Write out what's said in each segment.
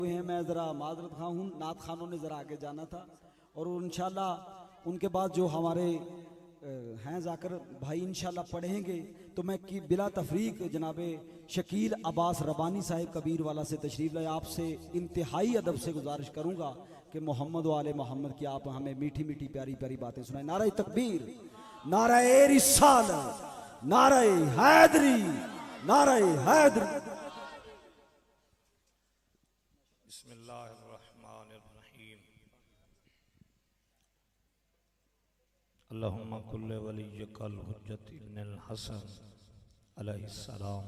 हैं। मैं ज़रा माजरत खां हूँ, नात खानों ने ज़रा आगे जाना था और इंशाल्लाह उनके बाद जो हमारे हैं जाकर भाई इंशाल्लाह पढ़ेंगे। तो मैं कि बिला तफरीक जनाबे शकील अब्बास रबानी साहिब कबीर वाला से तशरीफ़ लाए। आपसे इंतहाई अदब से गुजारिश करूँगा कि मोहम्मद वाले मोहम्मद की आप हमें मीठी मीठी प्यारी प्यारी बातें सुनाएं। नारा तकबीर, नारा रिसालत, नारा हैदरी, नारा हैदरी। बिस्मिल्लाहिर्रहमानिर्रहीम। अल्लाहुम्मा कुल्ले वलिय्यकल हुज्जत इब्नुल हसन अलैहिस्सलाम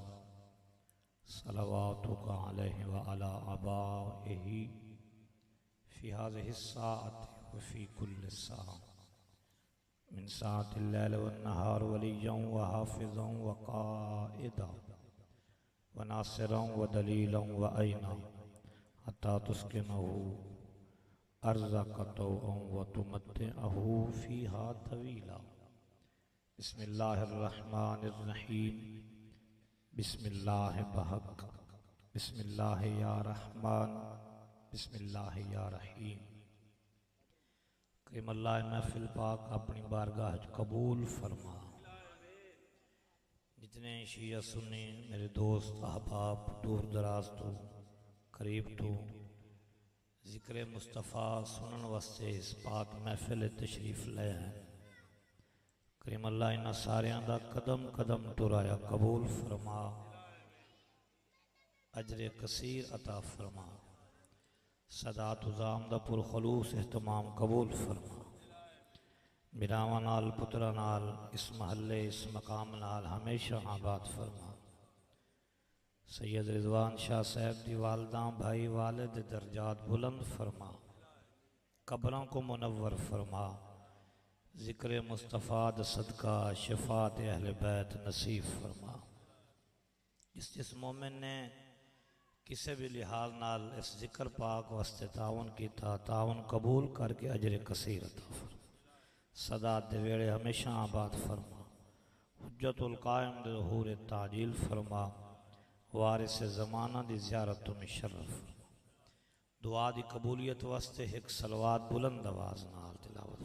सलवातुका अलैहि व अला आबाइही फी हाज़िहि स्साअति व फी कुल्लि स्साअ मिन साअतिल लैल वन नहार वलिय्यन व हाफ़िज़न व क़ाइदन व नासिरन व दलीलन व ऐना हत्ता तुस्किनहु अर्ज़क़तहु व तुमत्तिअहु फ़ीहा तवीला। बिस्मिल्लाहिर्रहमानिर्रहीम। बिस्मिल्लाह बहक, बिस्मिल्लाह या रहमान, बिस्मिल्लाह या रहीम। करीमल्लाह महफिल पाक अपनी बारगाह कबूल फरमा। जितने शिया सुन्नी मेरे दोस्त अहबाब दूर दराज तो करीब तो ज़िक्र मुस्तफ़ा सुनन वास्ते इस पाक महफिल तशरीफ़ ले हैं। करीम अल्लाह इन्हां सारियां दा कदम कदम टुराया कबूल फरमा, अजरे कसीर अता फरमा, सदात उज़ाम दा पुरखलूस एहतमाम कबूल फरमा। बिरावां नाल पुत्रा नाल इस महल्ले इस मकाम नाल हमेशा आबाद फरमा। सैयद रिजवान शाह साहब दी वालदा भाई वालिद दर्जात बुलंद फरमा, कब्रों को मुनव्वर फरमा। ज़िक्र मुस्तफ़ा द सदका शफ़ात अहले बैत नसीब फरमा। जिस मोमिन ने किसी भी लिहाज नाल इस ज़िक्र पाक वास्ते ताउन किया, ताउन कबूल करके अजर कसीर अता फरमा। सदा दे वेड़े हमेशा आबाद फरमा। हुज्जतुल कायम दे ज़हूर ताजील फरमा। वारिस ज़माना दी ज़ियारत में शर्फ। दुआ दी कबूलियत वास्ते एक सलवात बुलंद आवाज़ नाल तिलावत।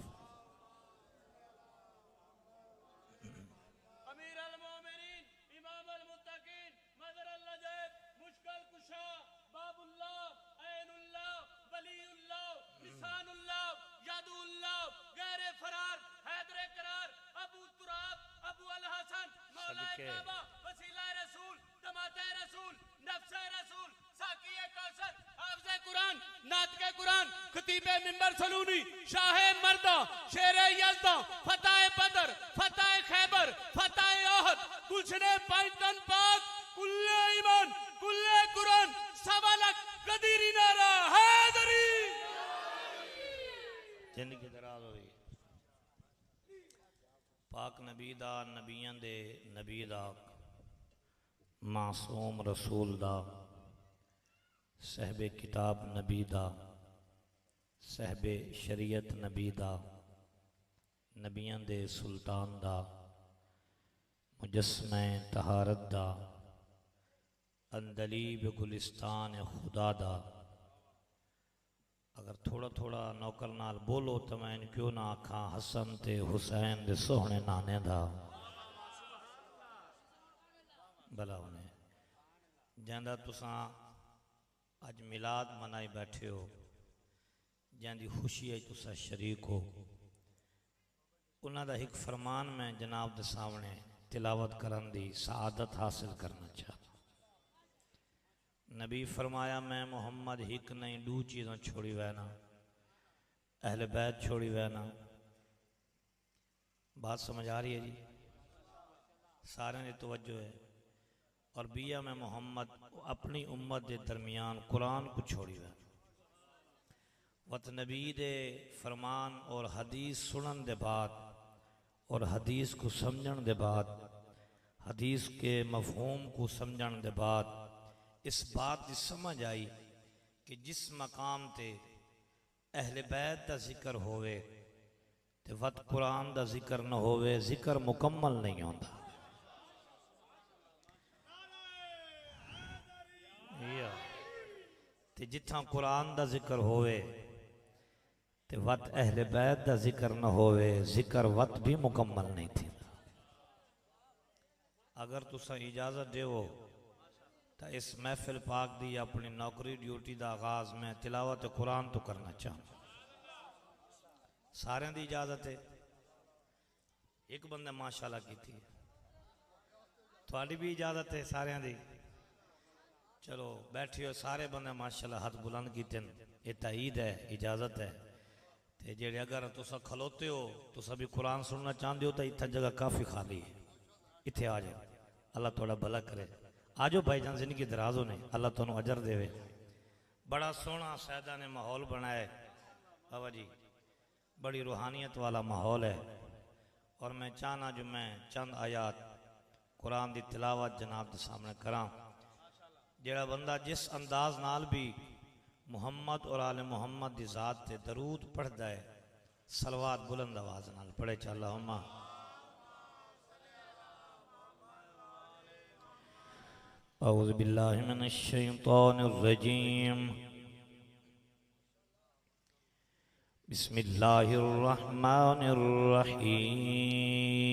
मिंबर सलूनी शाहे मर्दा शेरे यज़दा फताह बदर फताह खैबर फताह ओहद गुलशने पाइतन पाक कुल्ले ईमान कुल्ले कुरान सवालक कदीरी नारा हैदरी। जिंदगी दराज होई। पाक नबी दा नबियां दे नबी दा मासूम रसूल दा सहबे किताब नबी दा सहबे शरीयत नबी दा नबियां दे सुल्तान दा मुजस्मे तहारत दा अंदलीब गुलिस्तान खुदा दा। अगर थोड़ा थोड़ा नौकर नाल बोलो तो मैं क्यों ना आखा हसन ते हुसैन दे सोहने नाने दा। भला उन्हें जैंदा तुसा अज मिलाद मनाई बैठे हो, जैंदी खुशी है तुसा शरीक हो, उन्होंने एक फरमान मैं जनाब के सामने तिलावत करन दी सआदत हासिल करना चाहता। नबी फरमाया मैं मोहम्मद हिक नहीं दू चीज़ों छोड़ी वैना, अहले बैत छोड़ी वैना। बात समझ आ रही है जी? सारे ने तवज्जो है। और बिया मैं मोहम्मद अपनी उम्मत के दरमियान कुरान को छोड़ी वैना। वत नबी दे फरमान और हदीस सुनन दे बाद और हदीस को समझण दे बाद, हदीस के मफहूम को समझण दे बाद इस बात की समझ आई कि जिस मकाम ते अहले बैत का जिक्र होवे ते वत कुरान का जिक्र न होवे, जिक्र मुकम्मल नहीं होता। ते जिथा कुरान दा जिक्र होवे ते वत अहले बैत दा जिक्र न होवे, जिक्र वत भी मुकम्मल नहीं थी। अगर तुसा इजाजत देवो तो इस महफिल पाक दी अपनी नौकरी ड्यूटी का आगाज में तिलावत कुरान तो करना चाहूँ। सारे दी इजाजत है। एक बंदे माशाल्लाह की थी, थोड़ी भी इजाजत है सारे दी। चलो बैठियो, सारे बंदे माशाल्लाह हाथ बुलंद कीते, ये तईद है, इजाजत है। ते जेड़े अगर तुसा खलोते हो, तुसा भी कुरान सुनना चाहते हो तो इतना जगह काफ़ी खाली है, इत्थे आ जाओ, अल्लाह थोड़ा भला करे। आजो भाईजान, जिंदगी दराजों ने, अल्लाह तुहानू अजर देवे। बड़ा सोहना सैदा ने माहौल बनाया बाबा जी, बड़ी रूहानियत वाला माहौल है। और मैं चाहना जो मैं चंद आयात कुरान की तिलावत जनाब के सामने करा। जेड़ा बंदा जिस अंदाज नाल भी मुहम्मद और आले मुहम्मद की ज़ात ते दरूद पढ़ता है, सलवात बुलंद आवाज नाल पढ़े चल अल्लाहुम्मा औज़ु बिल्लाहि मिनश शैतानिर रजीम, बिस्मिल्लाहिर रहमानिर रहीम।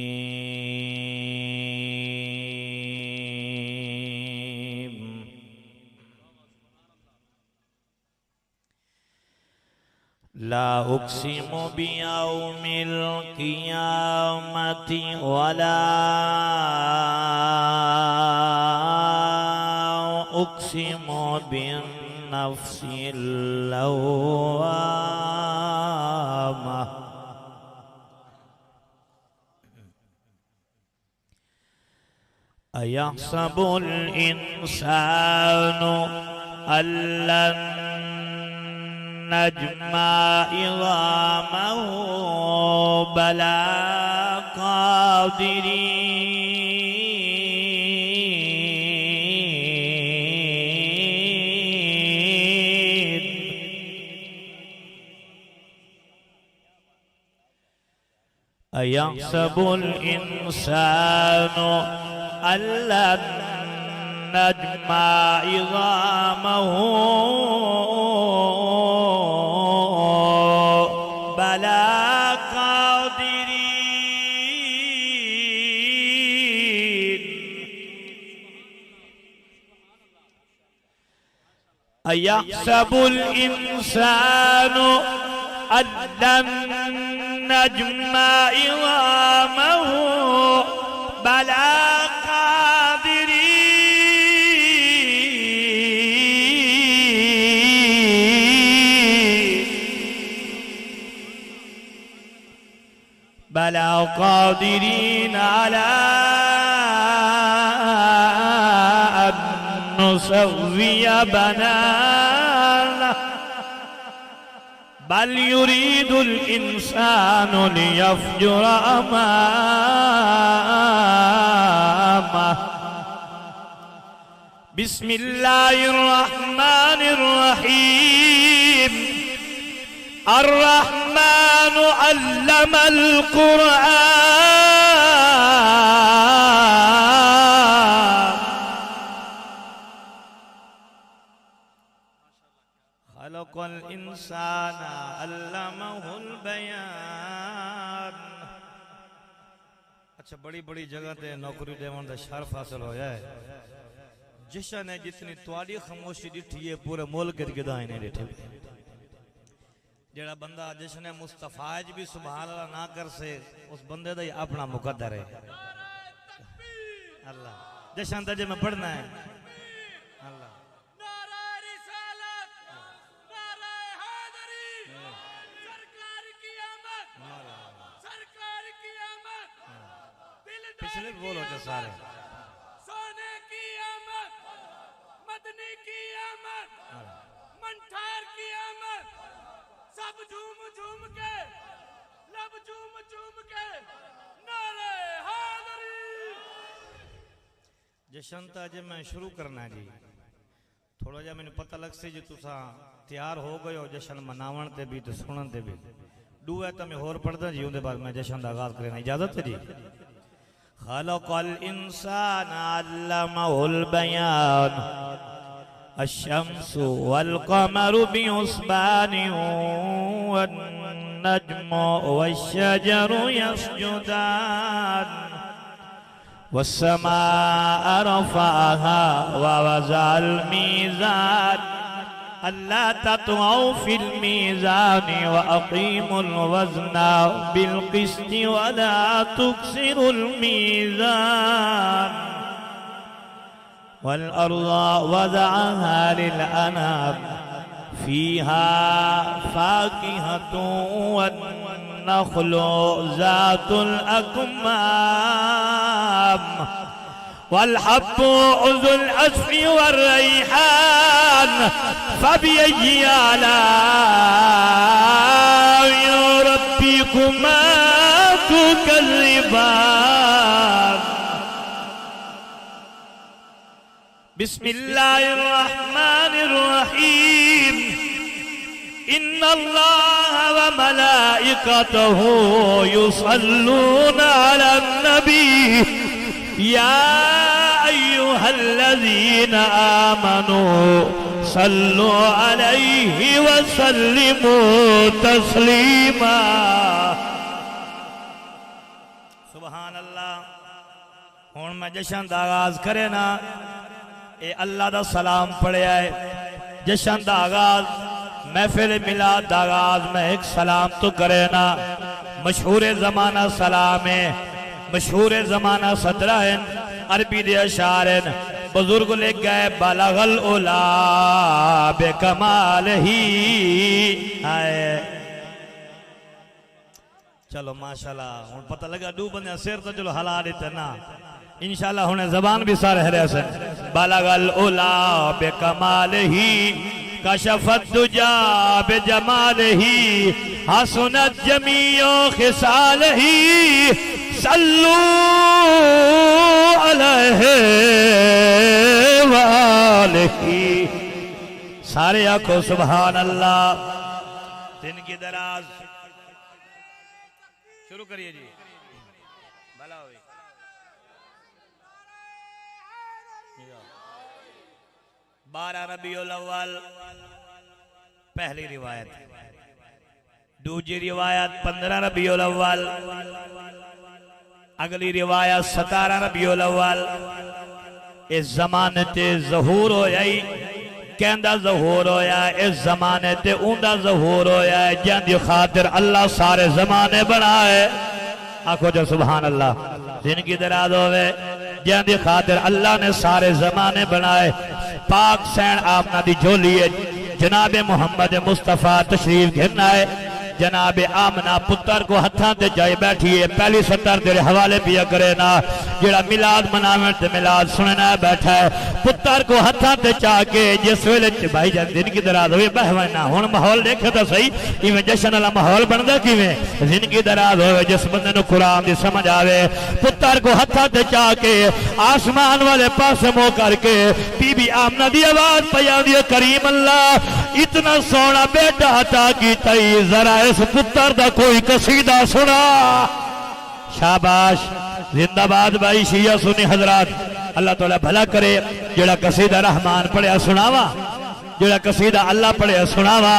ला उक़्सिमु बियौमिल क़ियामति वला उक़्सिमु बिन्नफ़्सिल लव्वामा। अयहसबुल इंसानु अल्लन नजमा इज़ामहु बला क़ादिरीन। अयहसबुल इंसानु अल्लन नजमा इज़ामहु बला क़ादिरीन। अयहसबुल इंसानु अल्लन नजमा इज़ामहु बला बला क़ादिरीन अला अन नुसव्विय बनाना बल युरीदुल इंसानु लियफ़्जुर अमामह। बिस्मिल्लाहिर रहमानिर रहीम। अर्रहमानु अल्लमल कुरआन। खलक़ल इंसाना अल्लमहुल बयान। अच्छा, बड़ी बड़ी जगह ते नौकरी देवन दा शर्फ हासिल होया है। जिशा ने जितनी तुहाडी खामोशी दिठी है पूरे मुल्क के गिदाई ने दिठी। जेड़ा बंदा जिसने मुस्तफाज भी सुभान अल्लाह ना कर से, उस बंदे का ही अपना मुकद्दर है। अल्लाह जशन तजे में पढ़ना है। अल्लाह नारा रिसालत, नारा हैदरी, सरकार की आमद, सरकार की आमद, पिछले बोलो तो सारे सोने की आमद, मदनी की आमद, मंठार की आमद। सब झूम झूम के, लब झूम झूम के नारे हैदरी। जशन ताजे मैं शुरू करना है जी। थोड़ा जा मैंने पता लग से जी तुसा तैयार हो गए हो जशन मनावन ते भी तो सुनन ते भी। दुआ तो मैं होर पढ़दा जी, उनके बाद मैं जशन का आगाज करना इजाजत है जी। खलक़ल इंसान अल्लमहुल बयान। अश्शम्सु वल क़मरु बिहुस्बान वन्नज्मु वश्शजरु यस्जुदान वस्समाअ रफ़अहा ववज़अल मीज़ान अल्ला ततग़ौ फ़िल मीज़ान वअक़ीमुल वज़ना बिलक़िस्ति वला तुक्सिरुल मीज़ान वल्अर्ज़ वज़अहा लिलअनाम फ़ीहा फ़ाकिहतुन वन्नख़्लु ज़ातुल अकमाम वल्हब्बु ज़ुल अस्फ़ि वर्रैहान फ़बिअय्यि आलाइ रब्बिकुमा तुकज़्ज़िबान बिस्मिल्लाहिर्रहमानिर्रहीम इन्नल्लाह व मलाइकतहु युसल्लूना अलन नबी या अय्युहल्लज़ीना आमनू सल्लु अलैहि व सल्लिमू तस्लीमा। सुभान अल्लाह। हुण मैं जशन दा आगाज करे ना ए अल्लाह दा सलाम पढ़िया है। जशन दा आगाज महफिल मिलाद दा आगाज में एक सलाम तो करे ना। मशहूर ज़माना सलाम है, मशहूर ज़माना सदरा है, अरबी दे अशार है। बुजुर्ग लिख गए बलगल उला बेकमाल ही आए। चलो माशाल्लाह हुण पता लगा दू बंदे सिर तो चलो हला देते ना इंशाल्लाह हुण जबान भी सारे हरे से बलगल उला बेकमाल ही कशफत दुजा बेजमाल ही हसनत जमीओ खिसाल ही सल्लू अलैहि वालैहि। सारे आखो सुभान अल्लाह। दिन की दराज शुरू करिए जी। भला हो 12 रबीउल अव्वल पहली रिवायत। दूसरी रिवायत 15 रबीउल अव्वल। अगली रिवायत 17 रबीउल अव्वल। इस जमाने ते ज़हूर होया ही कहंदा ज़हूर होया। इस जमाने ते उंदा ज़हूर होया है जिंदी खातिर अल्लाह सारे जमाने बनाए। आखो जो सुभान अल्लाह। जिनकी दराज होवे जिंदी खातिर अल्लाह ने सारे जमाने बनाए। पाक सैन आपना दी झोली है जनाबे मोहम्मद मुस्तफा तशरीफ घेरना है। जनाबे आमना पुत्र को हथा ते जाए बैठी है। पहली सत्तर तेरे हवाले पिया करे ना जेड़ा मिलाद मनावे ते मिलाद सुनना बैठा है। पुत्र को हथा ते चाह के जिस वेले भाई जान दिन की दराज होवे बहवना हुण माहौल देखे तो सही इवें जश्न वाला माहौल बनदा किवें। जिंदगी दराज होवे जिस बंदे नु कुरान दी समझ आवे। पुत्र को हथा ते चाह के आसमान वाले पासे मुंह करके बीबी आमना दी आवाज पया दी करीम अल्लाह इतना सोना बेटा अता कीता जरा इस पुत्र दा कोई कसीदा सुना। शाबाश जिंदाबाद भाई शिया सुन्नी हजरात। अल्लाह तआला भला करे। जेड़ा कसीदा रहमान पढ़िया सुनावा जेड़ा कसीदा अल्लाह पढ़िया सुनावा।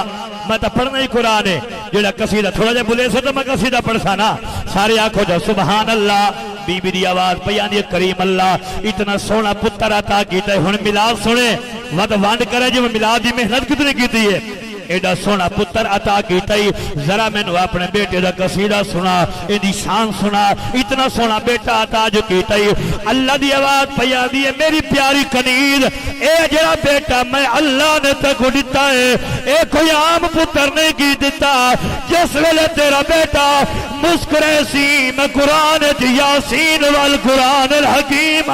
मैं तो पढ़ना ही कुरान है। जेड़ा कसीदा थोड़ा जा बुले से तो मैं कसीदा पढ़सा ना। सारे आखो जो सुभान अल्लाह। बीबी दी आवाज पई आंदी करीम अल्लाह इतना सोना पुत्र अता कीता हुण मिलाद सुने वद वंड करे जिवें मिलाद दी मेहनत कितनी कीती है। एडा सोना पुत्र अता कीता जरा मैनू अपने बेटे का कसीदा सुना इहदी शान सुना। इतना सोना बेटा अता जो कीता अल्लाह दी आवाज पई आंदी है मेरी प्यारी कनीर ए जेड़ा बेटा मैं अल्लाह ने तेको दिता है ए कोई आम पुत्र नहीं की दिता। जिस वेले तेरा बेटा मुस्कुराए सी मैं कुरान यासीन वल कुरान अल हकीम